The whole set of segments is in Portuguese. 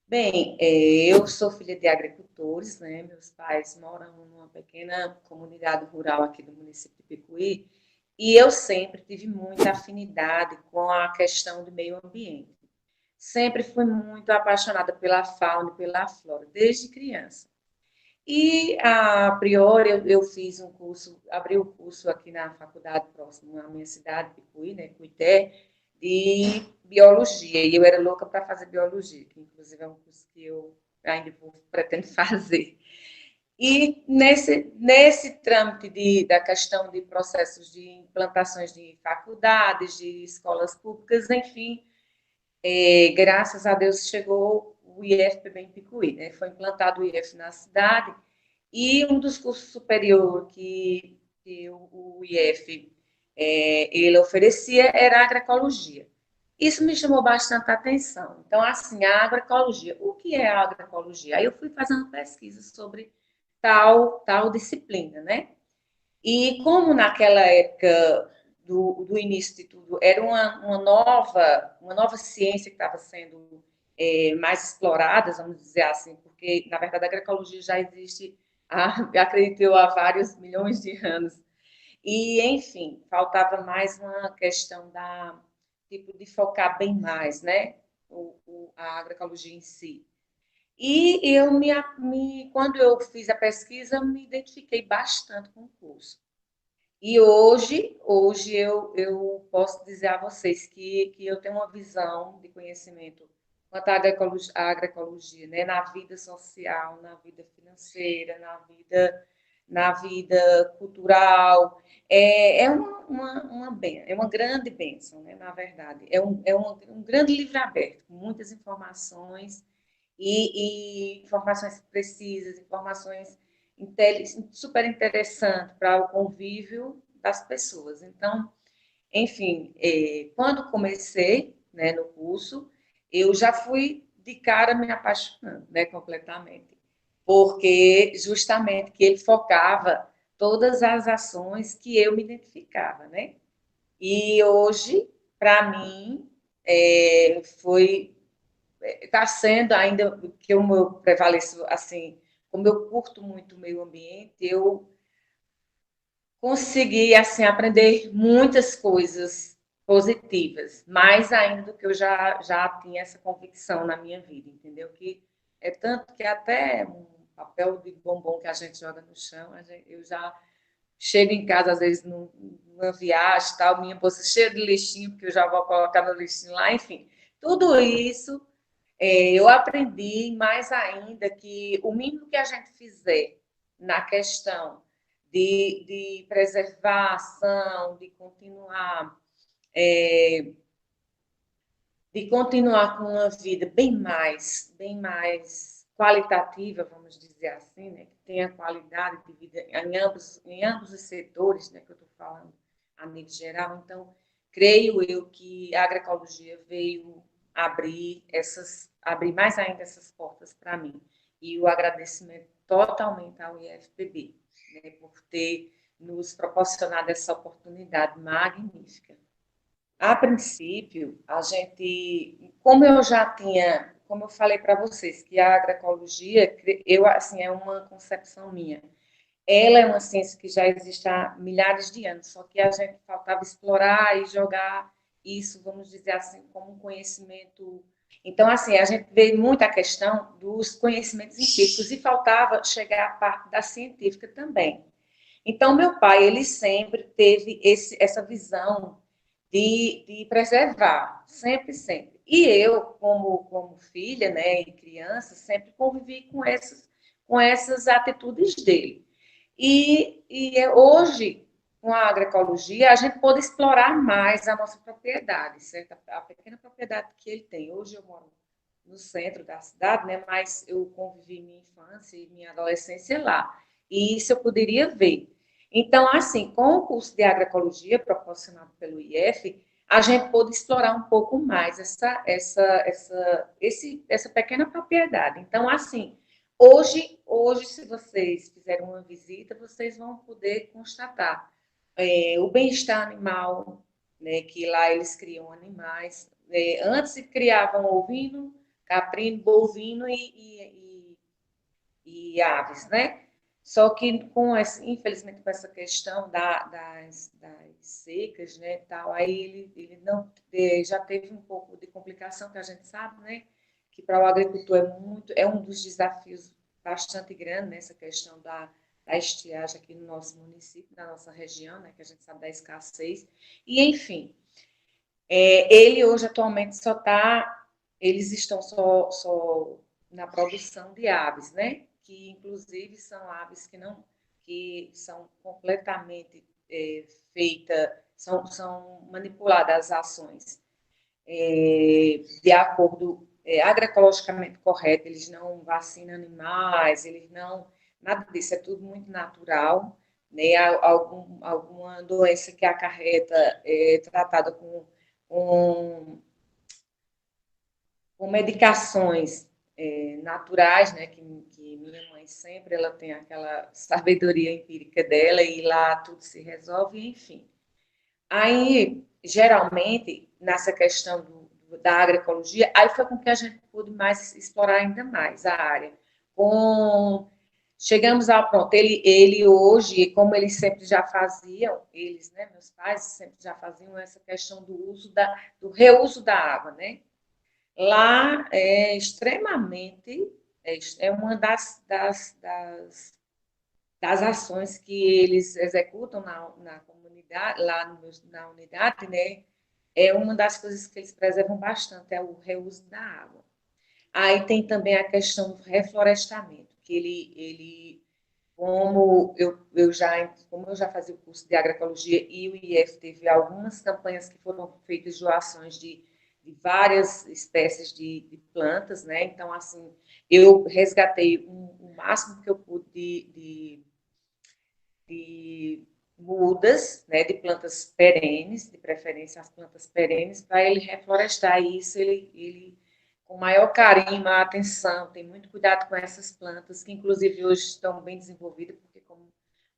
Bem, eu sou filha de agricultores, né? Meus pais moram numa pequena comunidade rural aqui do município de Picuí, e eu sempre tive muita afinidade com a questão do meio ambiente. Sempre fui muito apaixonada pela fauna e pela flora, desde criança. E, a priori, eu fiz um curso, abri o curso aqui na faculdade próxima à minha cidade, Picuí, né, Cuité, de biologia. E eu era louca para fazer biologia, que inclusive é um curso que eu ainda pretendo fazer. E nesse trâmite da questão de processos de implantações de faculdades, de escolas públicas, enfim, graças a Deus chegou o IFPB em Picuí, né? Foi implantado o IF na cidade e um dos cursos superiores que o IF ele oferecia era a agroecologia. Isso me chamou bastante atenção. Então, assim, a agroecologia. O que é a agroecologia? Aí eu fui fazendo pesquisa sobre tal disciplina, né? E como naquela época do início de tudo era uma nova ciência que estava sendo mais explorada, vamos dizer assim, porque, na verdade, a agroecologia já existe, acredito eu, há vários milhões de anos. E, enfim, faltava mais uma questão tipo, de focar bem mais, né? A agroecologia em si. E quando eu fiz a pesquisa, eu me identifiquei bastante com o curso. E hoje eu posso dizer a vocês que eu tenho uma visão de conhecimento quanto à agroecologia, né? Na vida social, na vida financeira, na vida cultural. É uma grande bênção, né? Na verdade. Um grande livro aberto, com muitas informações e informações precisas, informações super interessantes para o convívio das pessoas. Então, enfim, quando comecei, né, no curso, eu já fui de cara me apaixonando, né, completamente, porque justamente que ele focava todas as ações que eu me identificava, né? E hoje, para mim, foi está sendo ainda que o meu prevaleço, assim, como eu curto muito o meio ambiente, eu consegui, assim, aprender muitas coisas positivas, mais ainda do que eu já tinha essa convicção na minha vida, entendeu? Que é tanto que até um papel de bombom que a gente joga no chão, eu já chego em casa, às vezes, numa viagem, tal, minha bolsa cheia de lixinho, porque eu já vou colocar meu lixinho lá, enfim. Tudo isso eu aprendi mais ainda que o mínimo que a gente fizer na questão de preservação, é, de continuar com uma vida bem mais qualitativa, vamos dizer assim, né? Que tenha qualidade de vida em ambos os setores, né? Que eu estou falando a nível geral. Então, creio eu que a agroecologia veio abrir mais ainda essas portas para mim. E o agradecimento totalmente ao IFPB, né? Por ter nos proporcionado essa oportunidade magnífica. A princípio, a gente, como eu falei para vocês, que a agroecologia, eu assim, é uma concepção minha. Ela é uma ciência que já existe há milhares de anos, só que a gente faltava explorar e jogar isso, vamos dizer assim, como um conhecimento. Então, assim, a gente vê muita questão dos conhecimentos empíricos e faltava chegar à parte da científica também. Então, meu pai, ele sempre teve essa visão de preservar, sempre, sempre. E eu, como filha, né, e criança, sempre convivi com essas atitudes dele. Hoje, com a agroecologia, a gente pode explorar mais a nossa propriedade, certo? A pequena propriedade que ele tem. Hoje eu moro no centro da cidade, né, mas eu convivi minha infância e minha adolescência lá. E isso eu poderia ver. Então, assim, com o curso de agroecologia proporcionado pelo IF, a gente pôde explorar um pouco mais essa pequena propriedade. Então, assim, hoje, se vocês fizerem uma visita, vocês vão poder constatar o bem-estar animal, né, que lá eles criam animais. Antes se criavam ovino, caprino, bovino e aves, né? Só que infelizmente com essa questão das secas, né, tal, aí ele não já teve um pouco de complicação que a gente sabe, né, que para o agricultor é um dos desafios bastante grande nessa questão da estiagem aqui no nosso município, na nossa região, né, que a gente sabe da escassez. E enfim, ele hoje atualmente eles estão só na produção de aves, né? Que inclusive são aves que são completamente feitas, são manipuladas as ações de acordo agroecologicamente correto, eles não vacinam animais, eles não, nada disso, é tudo muito natural, né? Alguma doença que acarreta tratada com, com medicações naturais, né? Que minha mãe sempre ela tem aquela sabedoria empírica dela e lá tudo se resolve, enfim. Aí, geralmente, nessa questão da agroecologia, aí foi com que a gente pôde mais explorar ainda mais a área. Chegamos ao pronto. Ele hoje, como eles sempre já faziam, eles, né, meus pais sempre já faziam essa questão do reuso da água, né? Lá é extremamente, é uma das ações que eles executam na comunidade, lá na unidade, né? É uma das coisas que eles preservam bastante, é o reuso da água. Aí tem também a questão do reflorestamento, que como eu já fazia o curso de agroecologia e o IF teve algumas campanhas que foram feitas de doações de várias espécies de plantas, né? Então, assim, eu resgatei o máximo que eu pude de mudas, né, de plantas perenes, de preferência as plantas perenes, para ele reflorestar isso, ele com maior carinho, maior atenção, tem muito cuidado com essas plantas, que inclusive hoje estão bem desenvolvidas, porque como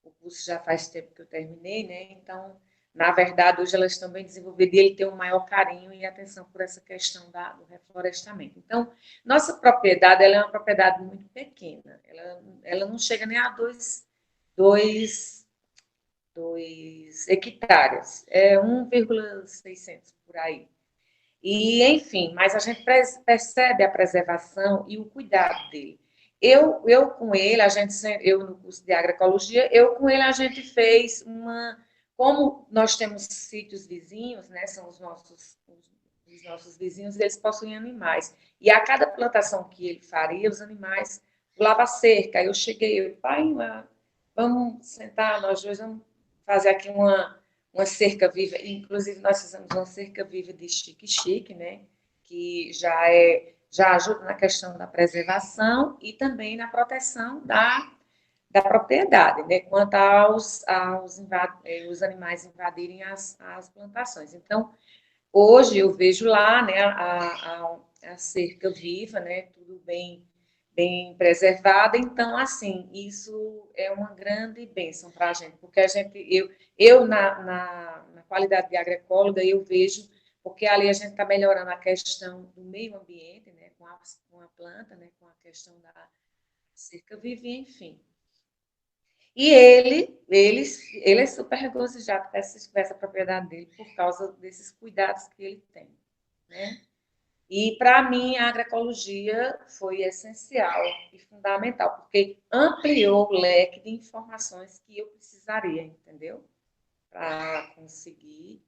o curso já faz tempo que eu terminei, né, então, na verdade, hoje elas estão bem desenvolvidas e ele tem um maior carinho e atenção por essa questão do reflorestamento. Então, nossa propriedade, ela é uma propriedade muito pequena, ela não chega nem a dois 2 hectares, é 1,600 por aí. E, enfim, mas a gente percebe a preservação e o cuidado dele. Eu com ele, eu no curso de agroecologia, eu com ele a gente fez como nós temos sítios vizinhos, né, são os nossos vizinhos, eles possuem animais. E a cada plantação que ele faria, os animais pulavam cerca. Aí eu cheguei, pai, vamos sentar, nós dois vamos fazer aqui uma cerca viva. Inclusive, nós fizemos uma cerca viva de chique-chique, né? Que já ajuda na questão da preservação e também na proteção da propriedade, né? Quanto os animais invadirem as plantações. Então, hoje eu vejo lá, né, a cerca viva, né? Tudo bem preservada. Então, assim, isso é uma grande bênção para a gente, porque eu na qualidade de agroecóloga, eu vejo, porque ali a gente está melhorando a questão do meio ambiente, né, com a planta, né, com a questão da cerca viva, enfim. E ele é super regozijado com essa propriedade dele por causa desses cuidados que ele tem, né? E, para mim, a agroecologia foi essencial e fundamental, porque ampliou o leque de informações que eu precisaria, entendeu? Para conseguir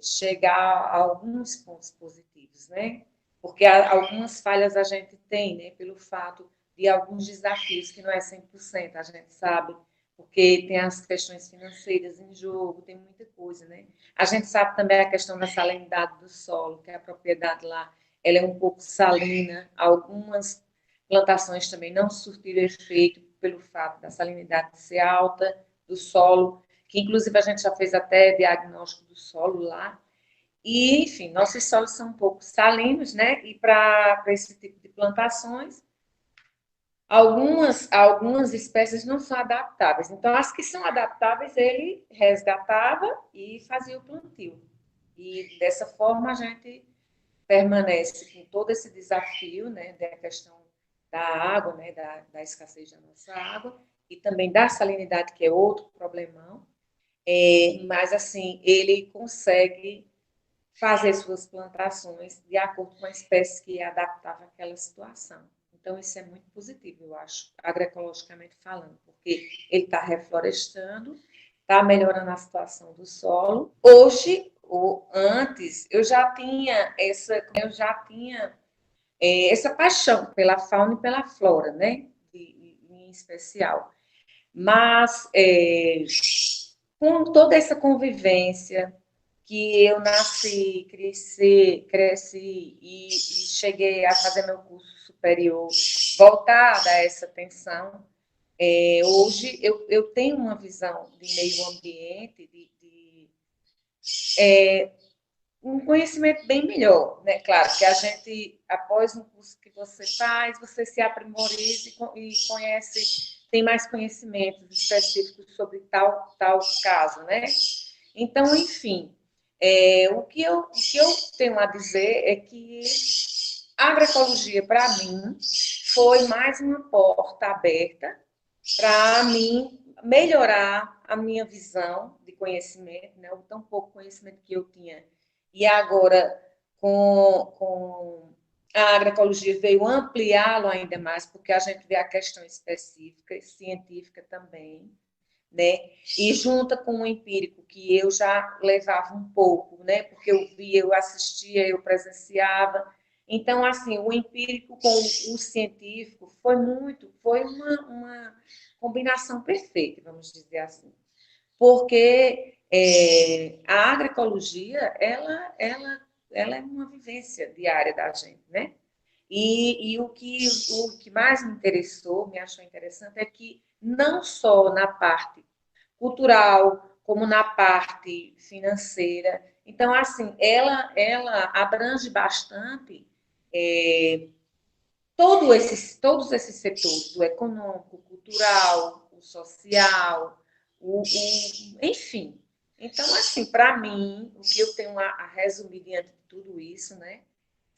chegar a alguns pontos positivos, né? Porque algumas falhas a gente tem, né? Pelo fato de alguns desafios que não é 100%, a gente sabe, porque tem as questões financeiras em jogo, tem muita coisa, né? A gente sabe também a questão da salinidade do solo, que a propriedade lá ela é um pouco salina, algumas plantações também não surtiram efeito pelo fato da salinidade ser alta do solo, que inclusive a gente já fez até diagnóstico do solo lá. E, enfim, nossos solos são um pouco salinos, né? E para esse tipo de plantações, algumas espécies não são adaptáveis. Então, as que são adaptáveis, ele resgatava e fazia o plantio. E dessa forma a gente permanece com todo esse desafio, né, da questão da água, né, da escassez da nossa água, e também da salinidade, que é outro problemão, mas, assim, ele consegue fazer suas plantações de acordo com a espécie que é adaptável àquela situação. Então, isso é muito positivo, eu acho, agroecologicamente falando, porque ele está reflorestando, está melhorando a situação do solo. Hoje, ou antes, essa paixão pela fauna e pela flora, né? Em especial. Mas, com toda essa convivência, que eu nasci, cresci e cheguei a fazer meu curso superior, voltada a essa atenção, hoje eu tenho uma visão de meio ambiente, um conhecimento bem melhor, né? Claro que a gente, após um curso que você faz, você se aprimoriza e conhece, tem mais conhecimentos específicos sobre tal caso, né? Então, enfim, o que eu tenho a dizer é que a agroecologia, para mim, foi mais uma porta aberta para mim melhorar a minha visão de conhecimento, né? O tão pouco conhecimento que eu tinha. E agora, com a agroecologia, veio ampliá-lo ainda mais, porque a gente vê a questão específica, científica também, né? E junta com o empírico, que eu já levava um pouco, né? Porque eu via, eu assistia, eu presenciava. Então, assim, o empírico com o científico foi uma combinação perfeita, vamos dizer assim. Porque a agroecologia, ela é uma vivência diária da gente, né? E o que mais me interessou, me achou interessante, é que não só na parte cultural, como na parte financeira. Então, assim, ela abrange bastante todos esses setores, o econômico, o cultural, o social, enfim. Então, assim, para mim, o que eu tenho a resumir diante de tudo isso, né,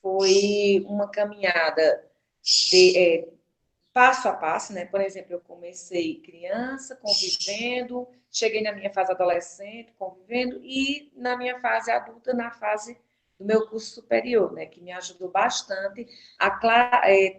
foi uma caminhada passo a passo, né? Por exemplo, eu comecei criança, convivendo, cheguei na minha fase adolescente, convivendo, e na minha fase adulta, na fase do meu curso superior, né? Que me ajudou bastante a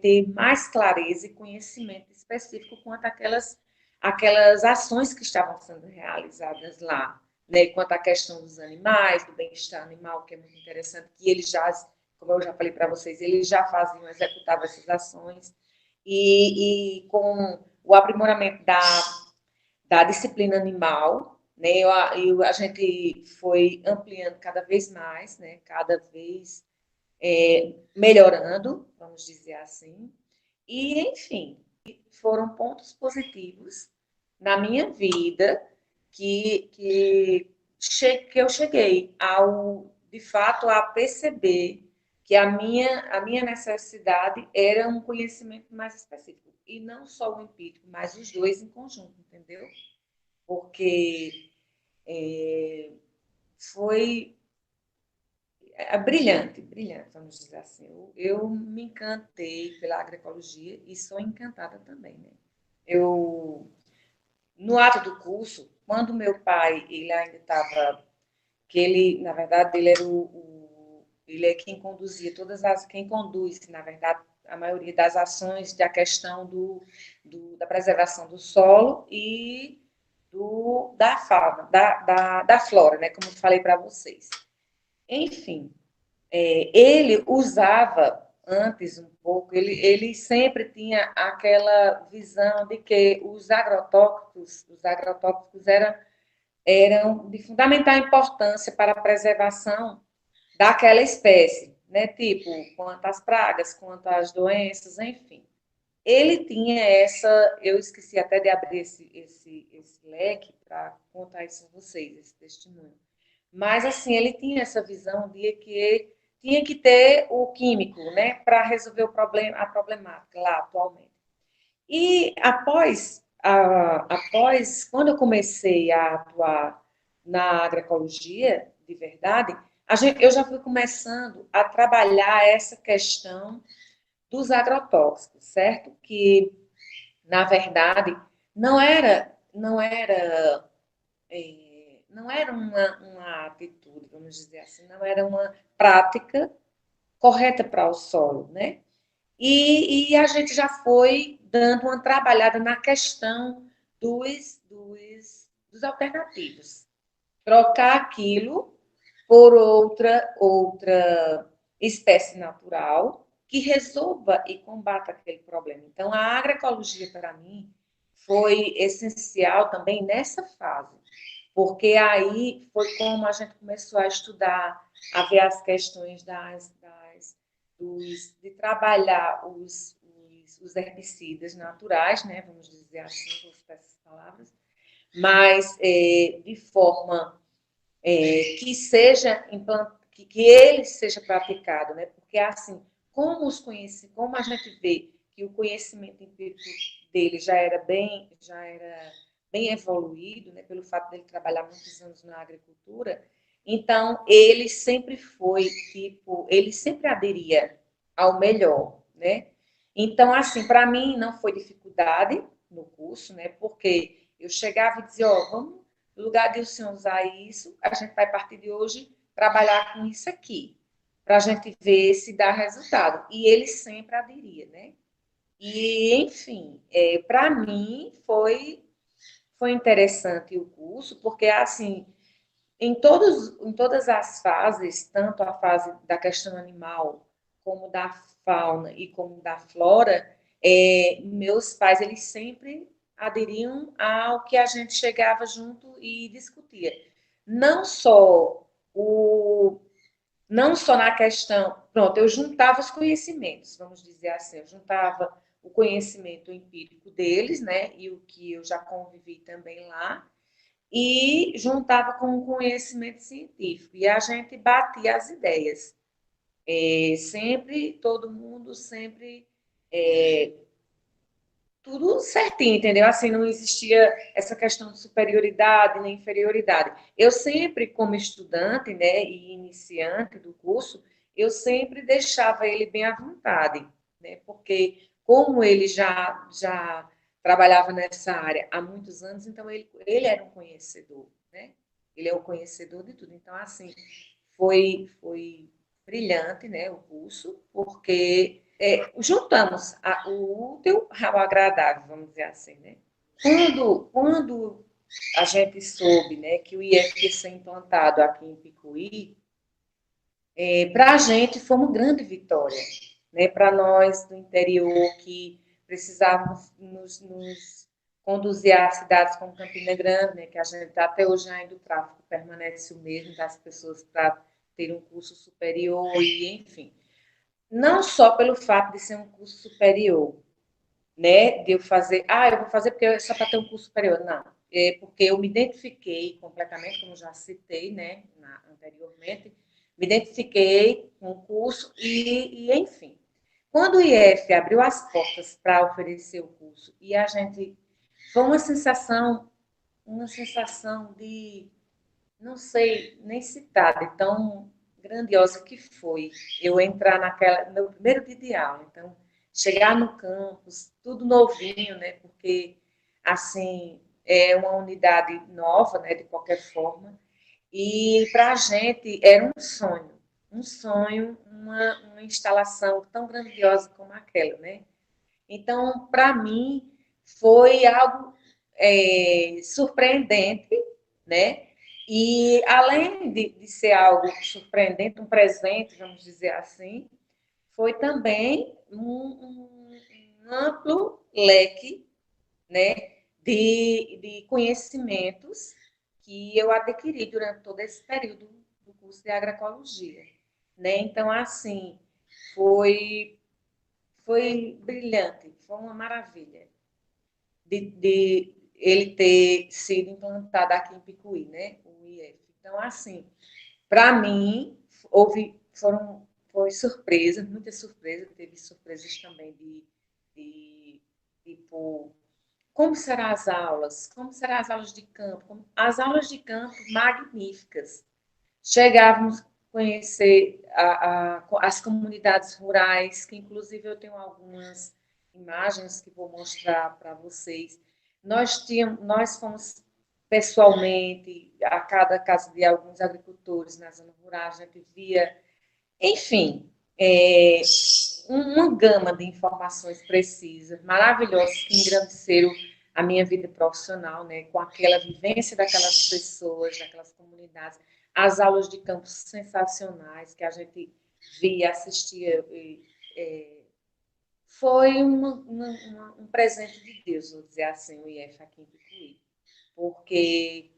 ter mais clareza e conhecimento específico quanto aquelas ações que estavam sendo realizadas lá, né? Quanto à questão dos animais, do bem-estar animal, que é muito interessante, que eles já, como eu já falei para vocês, eles já faziam, executavam essas ações e com o aprimoramento da disciplina animal, né, a gente foi ampliando cada vez mais, né, cada vez melhorando, vamos dizer assim, e, enfim, foram pontos positivos na minha vida que eu cheguei de fato, a perceber que a minha necessidade era um conhecimento mais específico. E não só o empírico, mas os dois em conjunto, entendeu? Porque foi brilhante, brilhante, vamos dizer assim. Eu me encantei pela agroecologia e sou encantada também, né? Eu, no ato do curso, quando meu pai, ele ainda estava, que ele, na verdade, ele era ele é quem conduzia quem conduz, na verdade, a maioria das ações da questão da preservação do solo e da fauna, da flora, né, como eu falei para vocês. Enfim, ele usava antes um pouco, ele sempre tinha aquela visão de que os agrotóxicos eram de fundamental importância para a preservação daquela espécie, né? Tipo, quanto às pragas, quanto às doenças, enfim. Ele tinha eu esqueci até de abrir esse leque para contar isso a vocês, esse testemunho. Mas, assim, ele tinha essa visão de que tinha que ter o químico, né, para resolver a problemática lá atualmente. E após, quando eu comecei a atuar na agroecologia, de verdade, eu já fui começando a trabalhar essa questão dos agrotóxicos, certo? Que, na verdade, não era uma atitude, vamos dizer assim, não era uma prática correta para o solo, né? E a gente já foi dando uma trabalhada na questão dos alternativos. Trocar aquilo por outra espécie natural que resolva e combata aquele problema. Então, a agroecologia, para mim, foi essencial também nessa fase, porque aí foi como a gente começou a estudar, a ver as questões de trabalhar os herbicidas naturais, né, vamos dizer assim, vou citar essas palavras, mas de forma que seja que ele seja praticado, né? Porque assim, como a gente vê que o conhecimento empírico dele já era bem evoluído, né? Pelo fato dele trabalhar muitos anos na agricultura, então ele sempre foi ele sempre aderia ao melhor, né? Então assim, para mim não foi dificuldade no curso, né? Porque eu chegava e dizia, ó, vamos no lugar de o senhor usar isso, a gente vai, a partir de hoje, trabalhar com isso aqui, para a gente ver se dá resultado. E ele sempre aderia, né? E, enfim, para mim foi interessante o curso, porque, assim, em todas as fases, tanto a fase da questão animal, como da fauna e como da flora, meus pais, eles sempre aderiam ao que a gente chegava junto e discutia. Não só o, não só na questão, pronto, eu juntava os conhecimentos, vamos dizer assim, eu juntava o conhecimento empírico deles, né, e o que eu já convivi também lá, e juntava com o conhecimento científico. E a gente batia as ideias. Sempre, todo mundo, sempre, é, tudo certinho, entendeu? Assim, não existia essa questão de superioridade nem inferioridade. Eu sempre, como estudante, né, e iniciante do curso, eu sempre deixava ele bem à vontade, né? Porque como ele já trabalhava nessa área há muitos anos, então ele era um conhecedor, né? Ele é o conhecedor de tudo. Então, assim, foi brilhante, né, o curso, porque juntamos o útil ao agradável, vamos dizer assim, né? Quando a gente soube, né, que o IF ia ser implantado aqui em Picuí, para a gente foi uma grande vitória, né? Para nós do interior que precisávamos nos conduzir a cidades como Campina Grande, né? Que a gente até hoje ainda o tráfego permanece o mesmo das pessoas para ter um curso superior e enfim, não só pelo fato de ser um curso superior, né? De eu fazer, eu vou fazer porque é só para ter um curso superior, não. É porque eu me identifiquei completamente, como já citei, né, anteriormente, me identifiquei com o curso enfim. Quando o IF abriu as portas para oferecer o curso e a gente foi uma sensação de, não sei nem citar, de tão grandiosa que foi eu entrar no meu primeiro dia de aula. Então, chegar no campus, tudo novinho, né? Porque, assim, é uma unidade nova, né? De qualquer forma. E para a gente era um sonho, uma instalação tão grandiosa como aquela, né? Então, para mim, foi algo surpreendente, né? E além de ser algo surpreendente, um presente, vamos dizer assim, foi também um amplo leque, né, de conhecimentos que eu adquiri durante todo esse período do curso de agroecologia, né? Então, assim, foi, foi brilhante, foi uma maravilha de ele ter sido implantado aqui em Picuí, né? O IF. Então, assim, para mim, foi surpresa, muita surpresa, teve surpresas também de tipo, como serão as aulas? Como serão as aulas de campo? As aulas de campo magníficas. Chegávamos conhecer as comunidades rurais, que inclusive eu tenho algumas imagens que vou mostrar para vocês. Nós fomos pessoalmente a cada casa de alguns agricultores na zona rural, a gente via, enfim, uma gama de informações precisas, maravilhosas, que engrandeceram a minha vida profissional, né, com aquela vivência daquelas pessoas, daquelas comunidades, as aulas de campo sensacionais que a gente via, assistia, foi um presente de Deus, vou dizer assim, o IF aqui em Picuí, porque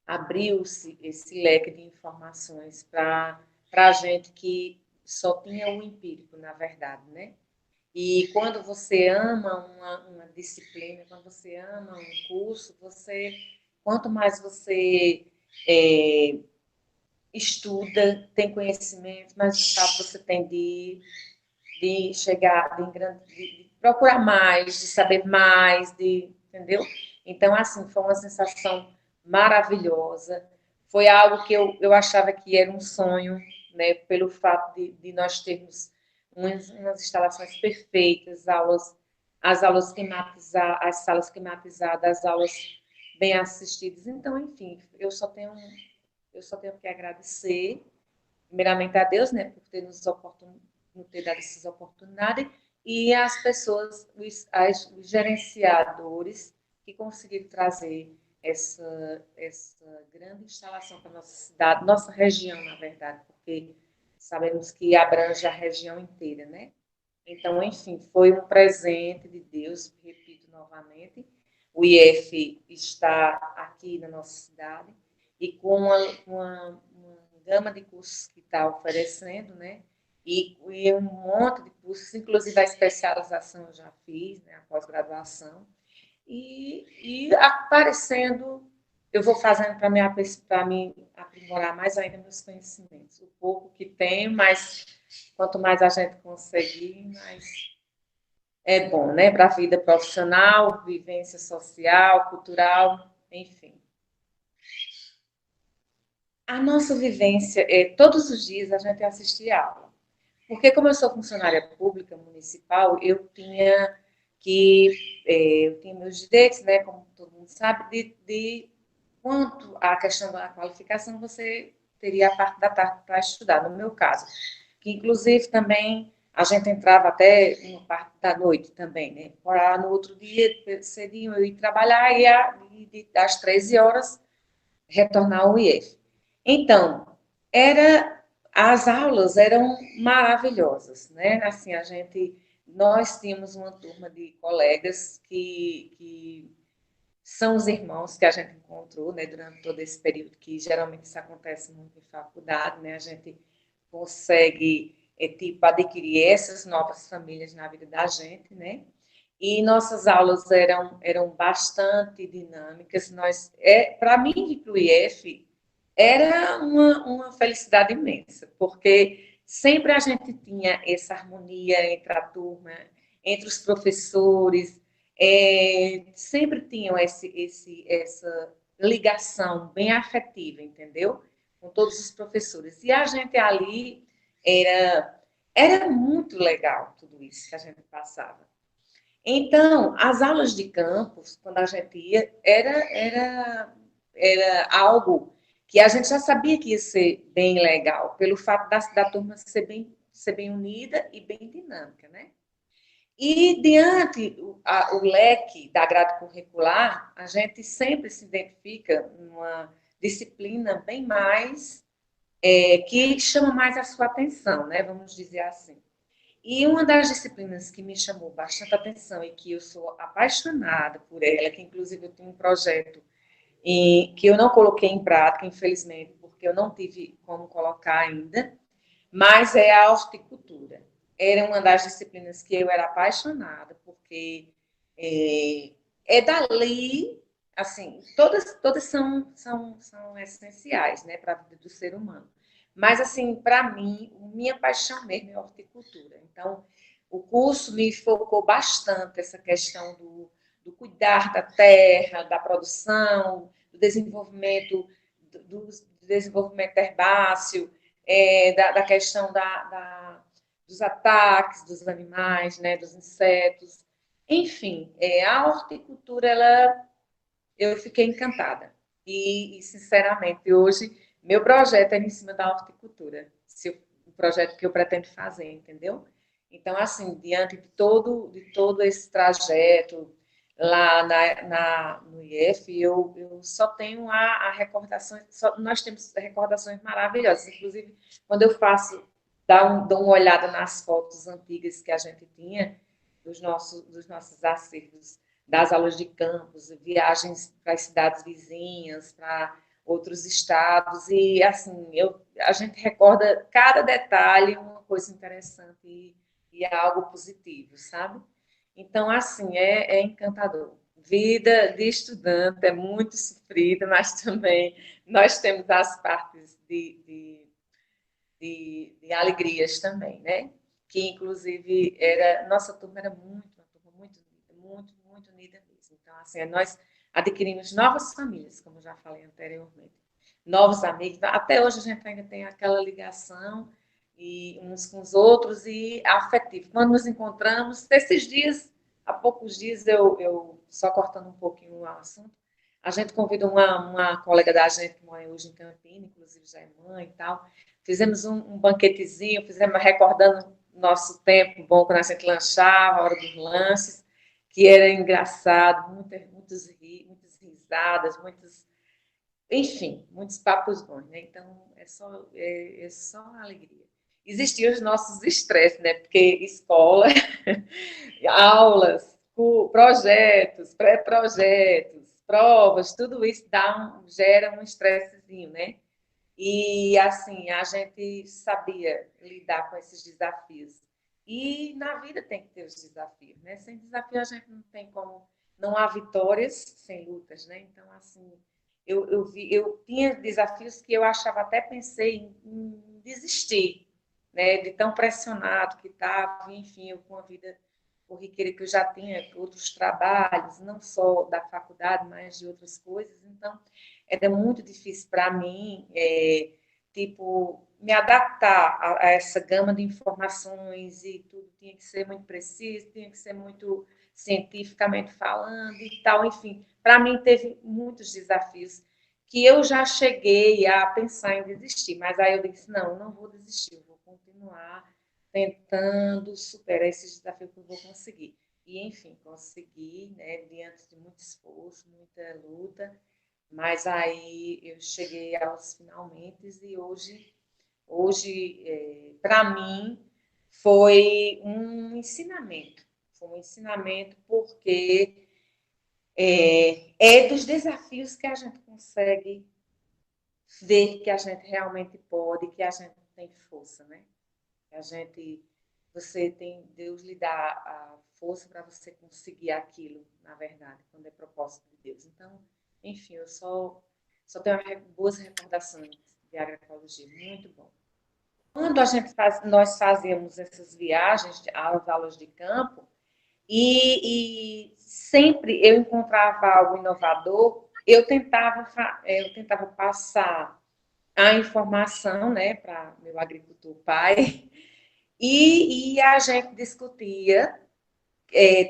abriu-se esse leque de informações para a gente que só tinha o empírico, na verdade, né? E quando você ama uma disciplina, quando você ama um curso, quanto mais você estuda, tem conhecimento, mais vontade você tem de chegar, de procurar mais, de saber mais, entendeu? Então, assim, foi uma sensação maravilhosa. Foi algo que eu achava que era um sonho, né, pelo fato de nós termos umas instalações perfeitas, as aulas climatizadas, as salas climatizadas, as aulas bem assistidas. Então, enfim, eu só tenho que agradecer, primeiramente a Deus, né, por por ter dado essas oportunidades, e as pessoas, os gerenciadores que conseguiram trazer essa grande instalação para a nossa cidade, nossa região, na verdade, porque sabemos que abrange a região inteira, né? Então, enfim, foi um presente de Deus, repito novamente. O IF está aqui na nossa cidade e com uma gama de cursos que está oferecendo, né? E um monte de cursos, inclusive a especialização eu já fiz, né? A pós-graduação. E aparecendo, eu vou fazendo para me aprimorar mais ainda meus conhecimentos. O pouco que tenho, mas quanto mais a gente conseguir, mais é bom, né? Para a vida profissional, vivência social, cultural, enfim. A nossa vivência todos os dias a gente assistia aula. Porque como eu sou funcionária pública municipal, eu tinha meus direitos, né? Como todo mundo sabe, quanto à questão da qualificação, você teria a parte da tarde para estudar, no meu caso. Que, inclusive, também a gente entrava até uma parte da noite também, né? Para no outro dia, cedinho, eu ir trabalhar e às 13 horas retornar ao IF. Então, as aulas eram maravilhosas, né? Assim, nós tínhamos uma turma de colegas que são os irmãos que a gente encontrou, né, durante todo esse período, que geralmente isso acontece muito em faculdade, né, a gente consegue, tipo, adquirir essas novas famílias na vida da gente, né, e nossas aulas eram bastante dinâmicas. Para mim, ir para o IF era uma felicidade imensa, porque sempre a gente tinha essa harmonia entre a turma, entre os professores, sempre tinham essa ligação bem afetiva, entendeu? Com todos os professores. E a gente ali era muito legal tudo isso que a gente passava. Então, as aulas de campus, quando a gente ia, era algo que a gente já sabia que ia ser bem legal, pelo fato da turma ser bem unida e bem dinâmica, né? E, diante o leque da grade curricular, a gente sempre se identifica numa disciplina bem mais, que chama mais a sua atenção, né? Vamos dizer assim. E uma das disciplinas que me chamou bastante atenção e que eu sou apaixonada por ela, que inclusive eu tenho um projeto que eu não coloquei em prática, infelizmente, porque eu não tive como colocar ainda, mas é a horticultura. Era uma das disciplinas que eu era apaixonada, porque dali, assim, todas são essenciais, né, para a vida do ser humano. Mas, assim, para mim, minha paixão mesmo é a horticultura. Então, o curso me focou bastante essa questão do cuidar da terra, da produção, do desenvolvimento herbáceo, da questão dos ataques dos animais, né, dos insetos. Enfim, a horticultura, eu fiquei encantada. Sinceramente, hoje, meu projeto é em cima da horticultura. O projeto que eu pretendo fazer, entendeu? Então, assim, diante de todo esse trajeto lá no IF, eu só tenho a recordação, nós temos recordações maravilhosas. Inclusive, quando eu dou uma olhada nas fotos antigas que a gente tinha, dos nossos acervos, das aulas de campus, viagens para as cidades vizinhas, para outros estados, e assim, a gente recorda cada detalhe uma coisa interessante e é algo positivo, sabe? Então, assim, é encantador. Vida de estudante é muito sofrida, mas também nós temos as partes de alegrias também, né? Que, inclusive, nossa turma era uma turma muito unida, muito, muito unida mesmo. Então, assim, nós adquirimos novas famílias, como eu já falei anteriormente, novos amigos. Até hoje a gente ainda tem aquela ligação e uns com os outros e afetivo. Quando nos encontramos, esses dias, há poucos dias, eu só cortando um pouquinho o assunto, a gente convida uma colega da gente que mora hoje em Campinas, inclusive já é mãe e tal. Fizemos um banquetezinho, recordando nosso tempo bom quando a gente lanchava, a hora dos lanches, que era engraçado, muitas risadas, enfim, muitos papos bons, né? Então, é só alegria. Existiam os nossos estresses, né? Porque escola, aulas, projetos, pré-projetos, provas, tudo isso gera um estressezinho, né? E, assim, a gente sabia lidar com esses desafios. E na vida tem que ter os desafios, né? Sem desafio a gente não tem como. Não há vitórias sem lutas, né? Então, assim, eu tinha desafios que eu achava, até pensei em desistir, né? De tão pressionado que estava, enfim, eu com a vida corriqueira que eu já tinha, outros trabalhos, não só da faculdade, mas de outras coisas. Então, era muito difícil para mim, tipo, me adaptar a essa gama de informações e tudo tinha que ser muito preciso, tinha que ser muito cientificamente falando e tal, enfim. Para mim, teve muitos desafios que eu já cheguei a pensar em desistir, mas aí eu disse, não vou desistir, eu vou continuar tentando superar esses desafios que eu vou conseguir. E, enfim, consegui, né, diante de muito esforço, muita luta, mas aí eu cheguei aos finalmente e hoje para mim, foi um ensinamento. Foi um ensinamento porque é dos desafios que a gente consegue ver que a gente realmente pode, que a gente tem força, né? Você tem, Deus lhe dá a força para você conseguir aquilo, na verdade, quando é propósito de Deus. Então, enfim, eu só tenho boas recordações de agroecologia, muito bom. Quando nós fazíamos essas viagens, as aulas de campo, e sempre eu encontrava algo inovador, eu tentava passar a informação, né, para meu agricultor pai, e a gente discutia,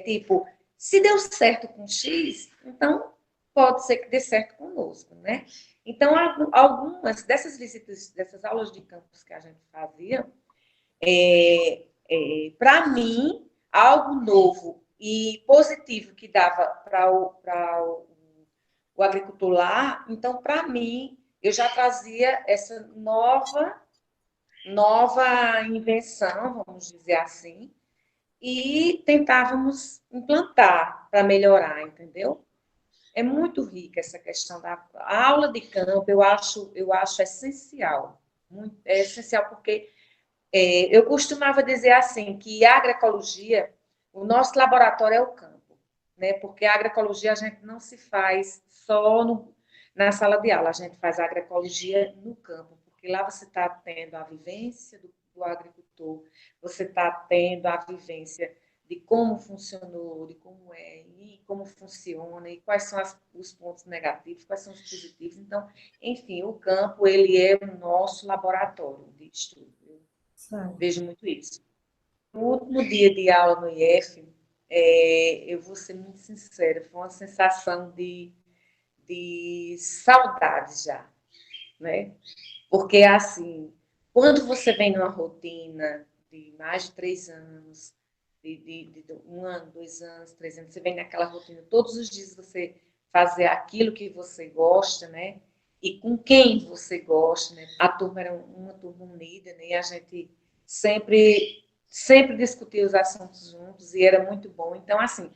tipo, se deu certo com X, então pode ser que dê certo conosco, né? Então, algumas dessas visitas, dessas aulas de campus que a gente fazia, para mim, algo novo e positivo que dava para o agricultor lá, então, para mim, eu já trazia essa nova invenção, vamos dizer assim, e tentávamos implantar para melhorar, entendeu? É muito rica essa questão a aula de campo, eu acho essencial. É essencial porque eu costumava dizer assim, que a agroecologia, o nosso laboratório é o campo, né? Porque a agroecologia a gente não se faz só na sala de aula, a gente faz a agroecologia no campo, porque lá você está tendo a vivência do agricultor, você está tendo a vivência de como funcionou, de como é, e como funciona, e quais são os pontos negativos, quais são os positivos. Então, enfim, o campo, ele é o nosso laboratório estudo. Eu Certo. vejo muito isso. No último dia de aula no IF, eu vou ser muito sincera, foi uma sensação de saudade já, né? Porque, assim, quando você vem numa rotina de mais de 3 anos, de 1 ano, 2 anos, 3 anos, você vem naquela rotina, todos os dias você fazer aquilo que você gosta, né? E com quem você gosta, né? A turma era uma turma unida, né? E a gente sempre discutia os assuntos juntos e era muito bom. Então, assim,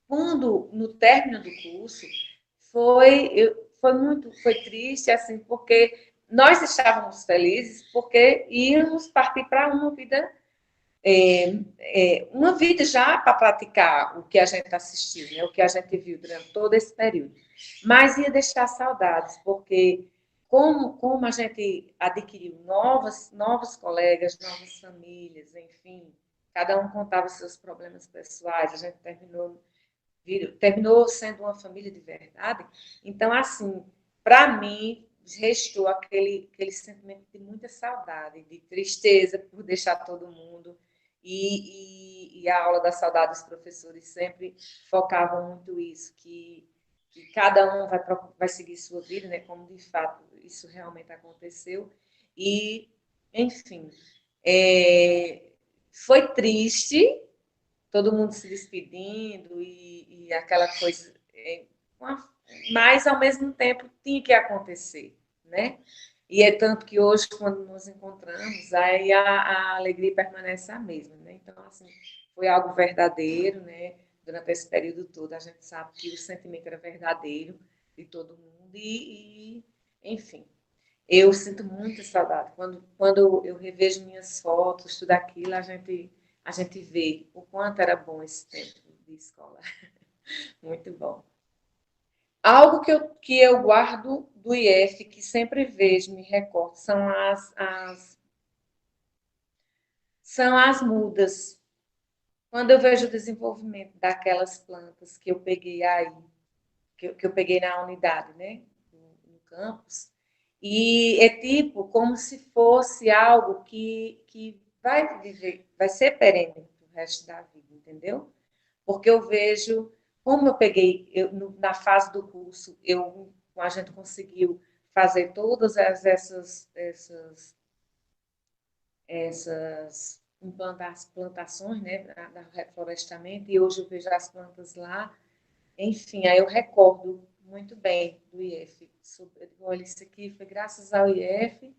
quando no término do curso foi triste assim, porque nós estávamos felizes porque íamos partir para uma vida já para praticar o que a gente assistiu, né, o que a gente viu durante todo esse período, mas ia deixar saudades porque como a gente adquiriu novos colegas, novas famílias, enfim, cada um contava seus problemas pessoais, a gente terminou sendo uma família de verdade. Então, assim, para mim, restou aquele sentimento de muita saudade, de tristeza por deixar todo mundo. E a aula da saudade dos professores sempre focavam muito isso, que cada um vai seguir sua vida, né, como de fato isso realmente aconteceu. E, enfim, foi triste, todo mundo se despedindo e aquela coisa. Mas, ao mesmo tempo, tinha que acontecer, né? E é tanto que hoje, quando nos encontramos, aí a alegria permanece a mesma, né? Então, assim, foi algo verdadeiro, né? Durante esse período todo, a gente sabe que o sentimento era verdadeiro de todo mundo enfim, eu sinto muita saudade. Quando eu revejo minhas fotos, tudo aquilo, a gente vê o quanto era bom esse tempo de escola. Muito bom. Algo que eu guardo do IF, que sempre vejo, me recordo, são as mudas. Quando eu vejo o desenvolvimento daquelas plantas que eu peguei aí, que eu peguei na unidade, né, no campus, e é tipo como se fosse algo que vai ser perene o resto da vida, entendeu? Porque eu vejo, como eu peguei, na fase do curso, a gente conseguiu fazer todas essas plantações, né, da reflorestamento, e hoje eu vejo as plantas lá. Enfim, aí eu recordo muito bem do IF. Eu digo, olha, isso aqui foi graças ao IF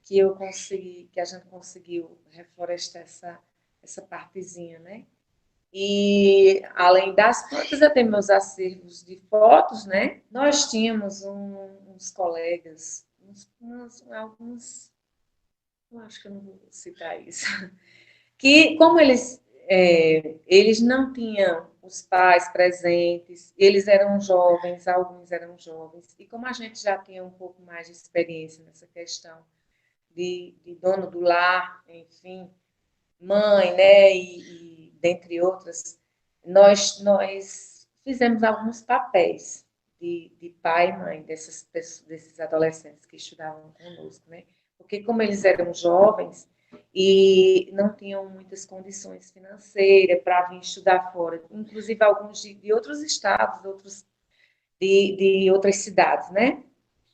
que a gente conseguiu reflorestar essa partezinha, né? E, além das plantas, eu tenho meus acervos de fotos, né? Nós tínhamos uns colegas, alguns, eu acho que eu não vou citar isso, que como eles não tinham os pais presentes, eles eram jovens, alguns eram jovens, e como a gente já tinha um pouco mais de experiência nessa questão de dono do lar, enfim, mãe, né, e dentre outras, nós fizemos alguns papéis de pai e mãe desses adolescentes que estudavam conosco, né? Porque como eles eram jovens e não tinham muitas condições financeiras para vir estudar fora, inclusive alguns de outros estados, outros de outras cidades, né?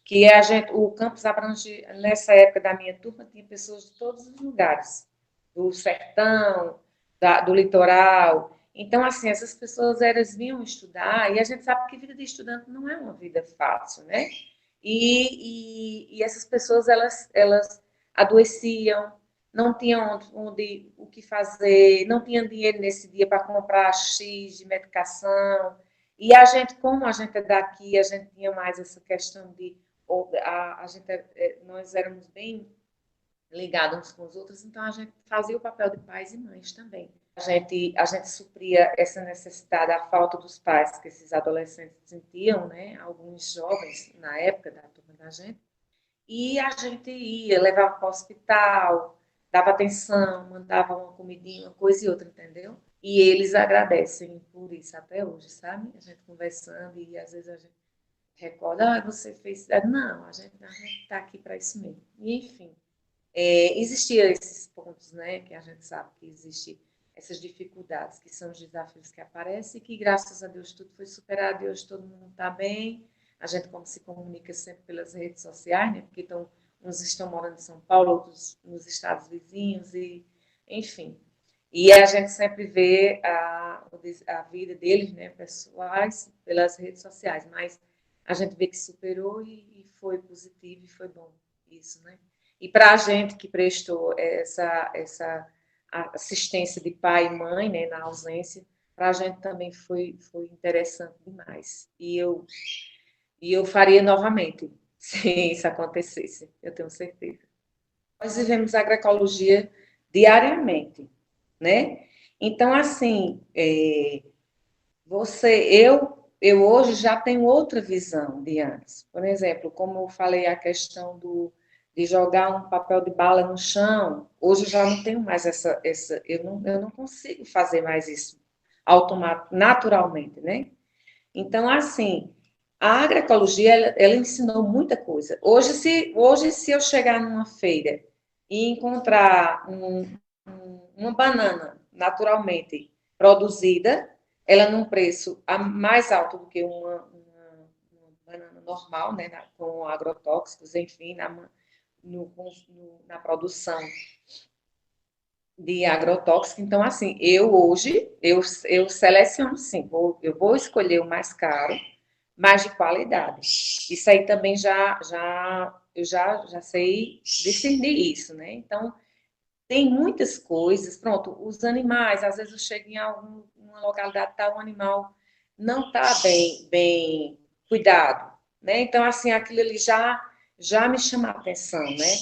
Que o campus abrange, nessa época da minha turma, tinha pessoas de todos os lugares, do sertão, do litoral. Então, assim, essas pessoas, elas vinham estudar, e a gente sabe que vida de estudante não é uma vida fácil, né? E essas pessoas, elas adoeciam, não tinham o que fazer, não tinham dinheiro nesse dia para comprar X de medicação. E a gente, como a gente é daqui, a gente tinha mais essa questão de nós éramos bem ligados uns com os outros, então a gente fazia o papel de pais e mães também. A gente supria essa necessidade, a falta dos pais que esses adolescentes sentiam, né? Alguns jovens, na época da turma da gente, e a gente ia, levava para o hospital, dava atenção, mandava uma comidinha, uma coisa e outra, entendeu? E eles agradecem por isso até hoje, sabe? A gente conversando e às vezes a gente recorda, você fez. Não, a gente está aqui para isso mesmo. E, enfim, existiam esses pontos, né, que a gente sabe que existe essas dificuldades, que são os desafios que aparecem, e que, graças a Deus, tudo foi superado e hoje todo mundo está bem. A gente, como se comunica sempre pelas redes sociais, né, porque uns estão morando em São Paulo, outros nos estados vizinhos, e enfim. E a gente sempre vê a vida deles, né, pessoais, pelas redes sociais, mas a gente vê que superou e foi positivo e foi bom isso, né? E para a gente que prestou essa assistência de pai e mãe, né, na ausência, para a gente também foi interessante demais. E eu faria novamente, se isso acontecesse, eu tenho certeza. Nós vivemos agroecologia diariamente, né? Então, assim, eu hoje já tenho outra visão de antes. Por exemplo, como eu falei a questão de jogar um papel de bala no chão, hoje eu já não tenho mais eu não consigo fazer mais isso naturalmente, né? Então, assim, a agroecologia, ela ensinou muita coisa. Hoje, se eu chegar numa feira e encontrar uma banana naturalmente produzida, ela num preço mais alto do que uma banana normal, né, com agrotóxicos, enfim, na produção de agrotóxico. Então, assim, eu seleciono, sim, eu vou escolher o mais caro, mas de qualidade. Isso aí também eu já sei discernir isso, né? Então, tem muitas coisas, pronto, os animais, às vezes eu chego em alguma localidade, tá, um animal não está bem cuidado, né? Então, assim, aquilo ali já me chama a atenção, né?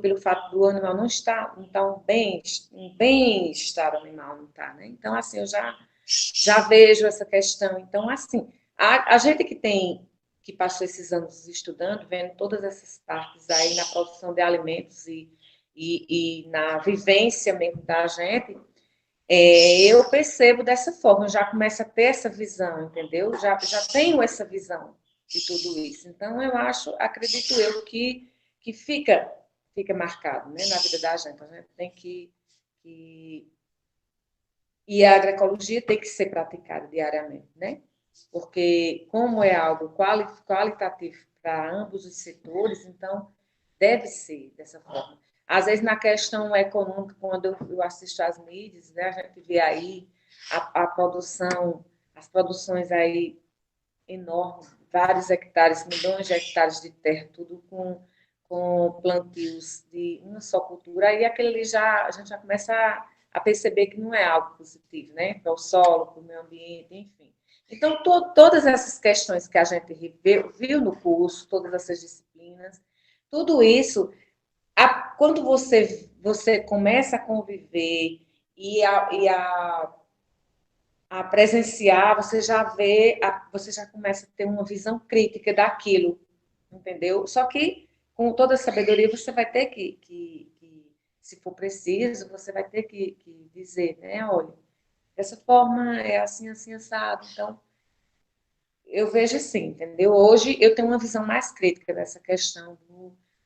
Pelo fato do animal não estar, então, bem-estar animal não está, né? Então, assim, eu já vejo essa questão. Então, assim, a gente que passou esses anos estudando, vendo todas essas partes aí na produção de alimentos e na vivência mesmo da gente, eu percebo dessa forma, eu já começo a ter essa visão, entendeu? Já tenho essa visão de tudo isso. Então, acredito eu, que fica marcado, né, na vida da gente. A gente tem que e a agroecologia tem que ser praticada diariamente, né? Porque, como é algo qualitativo para ambos os setores, então deve ser dessa forma. Às vezes, na questão econômica, quando eu assisto às mídias, né, a gente vê aí a produção, as produções aí enormes, vários hectares, milhões de hectares de terra, tudo com plantios de uma só cultura, aí aquele ali a gente já começa a perceber que não é algo positivo, né? Para o solo, para o meio ambiente, enfim. Então, todas essas questões que a gente viu no curso, todas essas disciplinas, tudo isso, quando você começa a conviver e a presenciar, você já começa a ter uma visão crítica daquilo, entendeu? Só que, com toda a sabedoria, você vai ter se for preciso, você vai ter que dizer, né? Olha, dessa forma é assim, assim, assado. Então, eu vejo assim, entendeu? Hoje eu tenho uma visão mais crítica dessa questão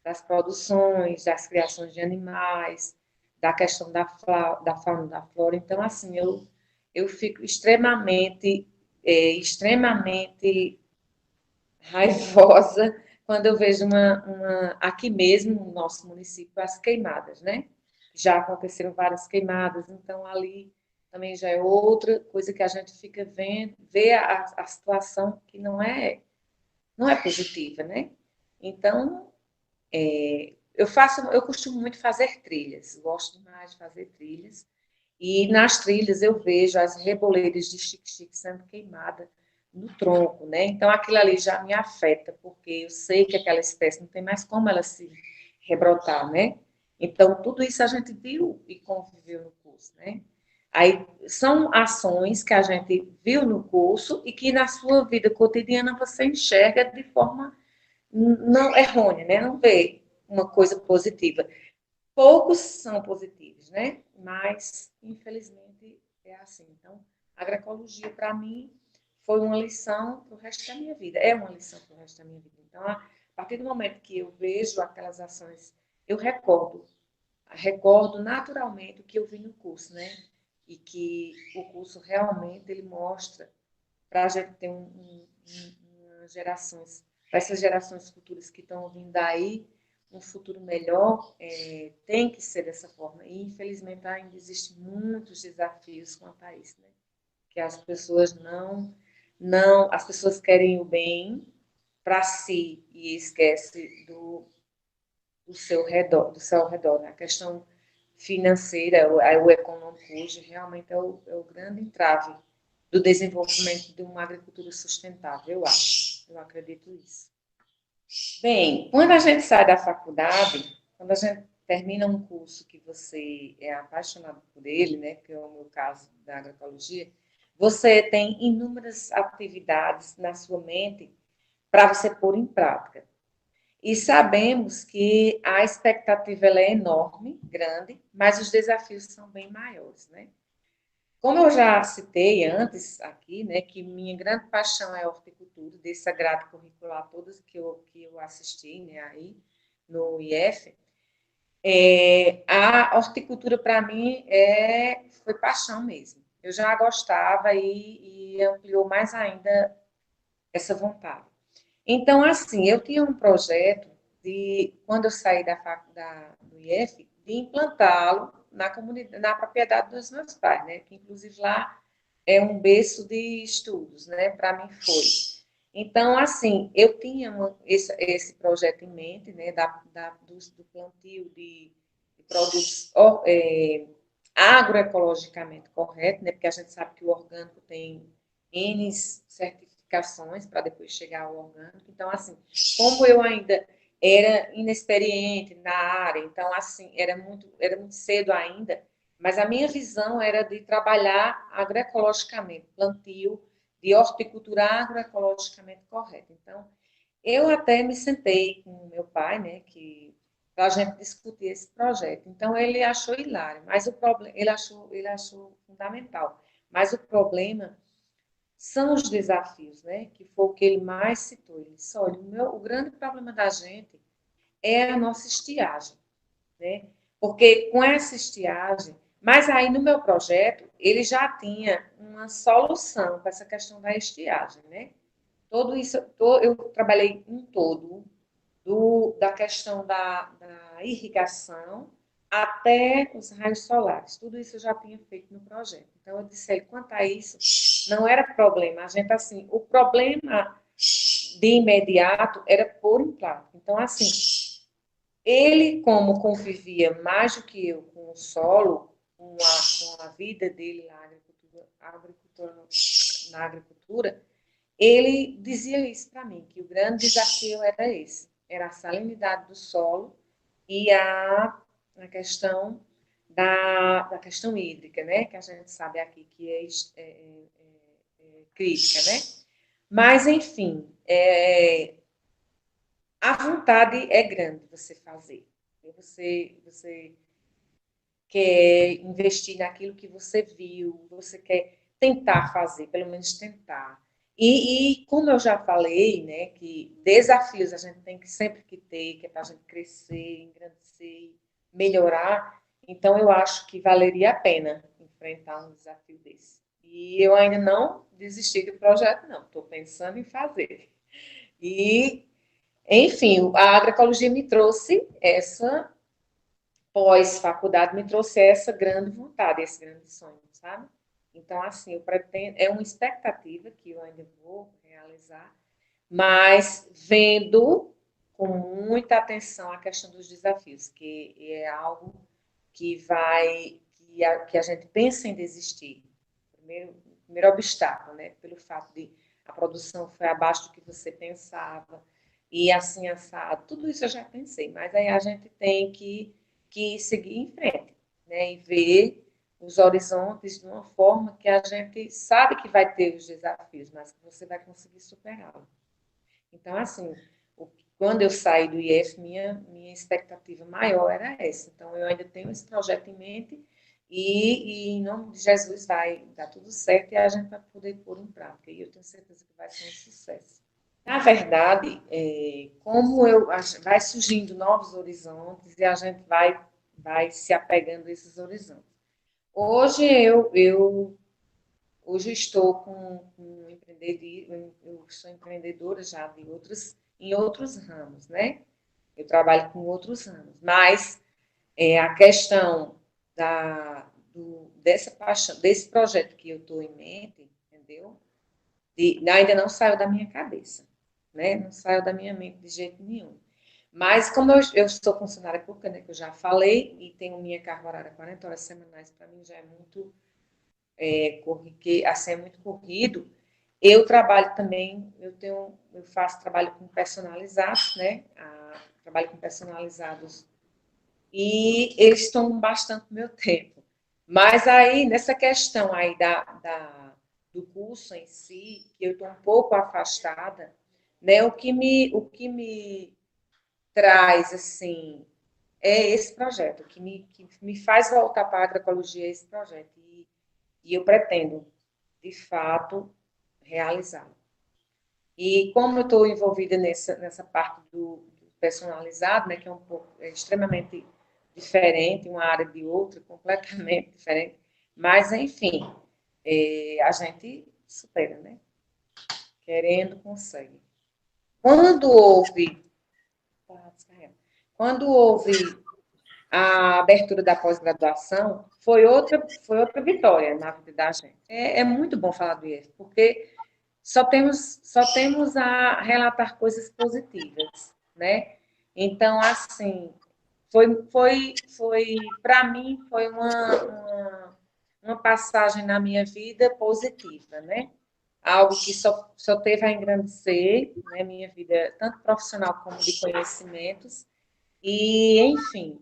das produções, das criações de animais, da questão da fauna, da flora. Então, assim, eu fico extremamente raivosa quando eu vejo aqui mesmo no nosso município, as queimadas, né? Já aconteceram várias queimadas, então ali também já é outra coisa que a gente fica vendo, vê a situação que não é positiva, né? Então, eu costumo muito fazer trilhas, gosto demais de fazer trilhas, e nas trilhas eu vejo as reboleiras de xique-xique sendo queimadas no tronco, né? Então aquilo ali já me afeta, porque eu sei que aquela espécie não tem mais como ela se rebrotar, né? Então tudo isso a gente viu e conviveu no curso, né? Aí são ações que a gente viu no curso e que na sua vida cotidiana você enxerga de forma não errônea, né? Não vê uma coisa positiva. Poucos são positivos, né? Mas, infelizmente, é assim. Então, a agroecologia, para mim, foi uma lição para o resto da minha vida. É uma lição para o resto da minha vida. Então, a partir do momento que eu vejo aquelas ações, eu recordo recordo naturalmente o que eu vi no curso, né? E que o curso realmente ele mostra para a gente ter gerações, para essas gerações futuras que estão vindo aí, um futuro melhor, tem que ser dessa forma. E, infelizmente, ainda existem muitos desafios quanto a isso, né? Que as pessoas as pessoas querem o bem para si e esquece do seu ao redor. Né? A questão financeira, o econômico hoje, realmente é o grande entrave do desenvolvimento de uma agricultura sustentável, eu acho. Eu acredito nisso. Bem, quando a gente sai da faculdade, quando a gente termina um curso que você é apaixonado por ele, né, que é o meu caso da agroecologia, você tem inúmeras atividades na sua mente para você pôr em prática. E sabemos que a expectativa ela é enorme, grande, mas os desafios são bem maiores, né? Como eu já citei antes aqui, né, que minha grande paixão é a horticultura, dessa grade curricular todas que eu assisti, né, aí no IF, a horticultura para mim foi paixão mesmo. Eu já gostava e ampliou mais ainda essa vontade. Então, assim, eu tinha um projeto de, quando eu saí do IF, de implantá-lo na comunidade, na propriedade dos meus pais, né? Que inclusive lá é um berço de estudos, né? Para mim foi. Então, assim, eu tinha esse projeto em mente, né? Do plantio de produtos agroecologicamente corretos, né? Porque a gente sabe que o orgânico tem N certificações para depois chegar ao orgânico. Então, assim, como eu ainda era inexperiente na área, então, assim, era muito cedo ainda, mas a minha visão era de trabalhar agroecologicamente, plantio de horticultura agroecologicamente correta. Então, eu até me sentei com o meu pai, né, para a gente discutir esse projeto. Então, ele achou hilário, mas o problema, ele achou fundamental. Mas o problema são os desafios, né, que foi o que ele mais citou. Ele disse, olha, o grande problema da gente é a nossa estiagem, né? Porque com essa estiagem, mas aí no meu projeto, ele já tinha uma solução para essa questão da estiagem, né? Todo isso, eu trabalhei em todo, da questão da irrigação até os raios solares. Tudo isso eu já tinha feito no projeto. Então, eu disse, quanto a isso, não era problema. A gente, assim, o problema de imediato era pôr em prática. Então, assim, ele, como convivia mais do que eu com o solo, com a vida dele na agricultura, ele dizia isso para mim, que o grande desafio era esse, era a salinidade do solo e a questão da questão hídrica, né, que a gente sabe aqui que é crítica, né? Mas, enfim, a vontade é grande você fazer. Você quer investir naquilo que você viu, você quer tentar fazer, pelo menos tentar. E como eu já falei, né, que desafios a gente tem que sempre que ter, que é para a gente crescer, engrandecer, melhorar, então eu acho que valeria a pena enfrentar um desafio desse. E eu ainda não desisti do projeto, não, estou pensando em fazer. E, enfim, a agroecologia me trouxe essa pós-faculdade me trouxe essa grande vontade, esse grande sonho, sabe? Então, assim, eu pretendo, é uma expectativa que eu ainda vou realizar, mas vendo com muita atenção a questão dos desafios, que é algo que a gente pensa em desistir. Primeiro obstáculo, né? Pelo fato de a produção foi abaixo do que você pensava, e assim, assado, tudo isso eu já pensei, mas aí a gente tem que seguir em frente, né? E ver os horizontes de uma forma que a gente sabe que vai ter os desafios, mas que você vai conseguir superá-los. Então, assim, quando eu saí do IF, minha expectativa maior era essa. Então, eu ainda tenho esse projeto em mente e em nome de Jesus vai dar tudo certo e a gente vai poder pôr em prática. E eu tenho certeza que vai ser um sucesso. Na verdade, vai surgindo novos horizontes e a gente vai vai se apegando a esses horizontes. Hoje hoje estou com eu sou empreendedora já em outros ramos, né? Eu trabalho com outros ramos, mas a questão dessa paixão, desse projeto que eu estou em mente, entendeu? Ainda não saiu da minha cabeça, né? Não saiu da minha mente de jeito nenhum. Mas como eu sou funcionária pública, né, que eu já falei, e tenho minha carga horária 40 horas semanais, para mim já é muito assim, é muito corrido. Eu trabalho também, eu faço trabalho com personalizados, né? Trabalho com personalizados e eles tomam bastante meu tempo. Mas aí, nessa questão aí do curso em si, que eu estou um pouco afastada, né? O que me traz, assim, é esse projeto, que me faz voltar para a agroecologia, é esse projeto. E eu pretendo, de fato, realizá-lo. E como eu estou envolvida nessa parte do personalizado, né, que é extremamente diferente, uma área de outra, completamente diferente, mas, enfim, a gente supera, né? Querendo, consegue. Quando houve, quando houve a abertura da pós-graduação, foi outra vitória na vida da gente. É muito bom falar do IF, porque só temos a relatar coisas positivas, né? Então, assim, foi para mim, foi uma passagem na minha vida positiva, né? Algo que só teve a engrandecer, né? Minha vida, tanto profissional como de conhecimentos. E, enfim,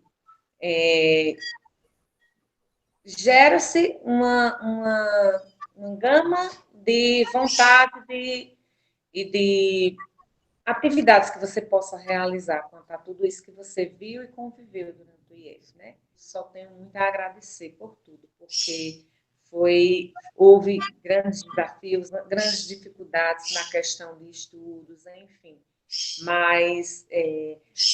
gera-se uma gama de vontade e de atividades que você possa realizar quanto a tudo isso que você viu e conviveu durante o IF, né? Só tenho muito a agradecer por tudo, porque houve grandes desafios, grandes dificuldades na questão de estudos, enfim, mas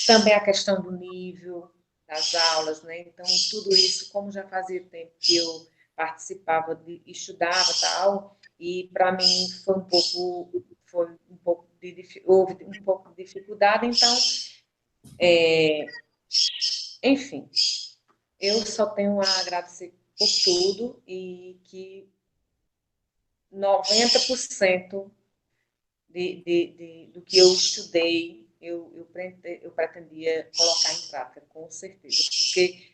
também a questão do nível das aulas, né? Então, tudo isso, como já fazia tempo que eu participava, estudava tal, e para mim foi um pouco houve um pouco de dificuldade, então, enfim, eu só tenho a agradecer por tudo e que 90% do que eu estudei, eu pretendia colocar em prática, com certeza, porque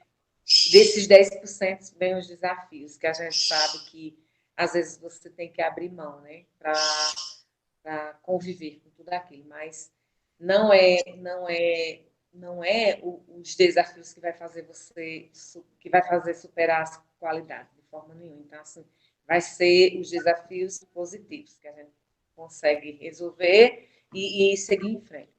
desses 10% vem os desafios, que a gente sabe que às vezes você tem que abrir mão, né, para conviver com tudo aquilo, mas não é os desafios que vai fazer que vai fazer superar as qualidades de forma nenhuma. Então, assim, vai ser os desafios positivos que a gente consegue resolver e seguir em frente.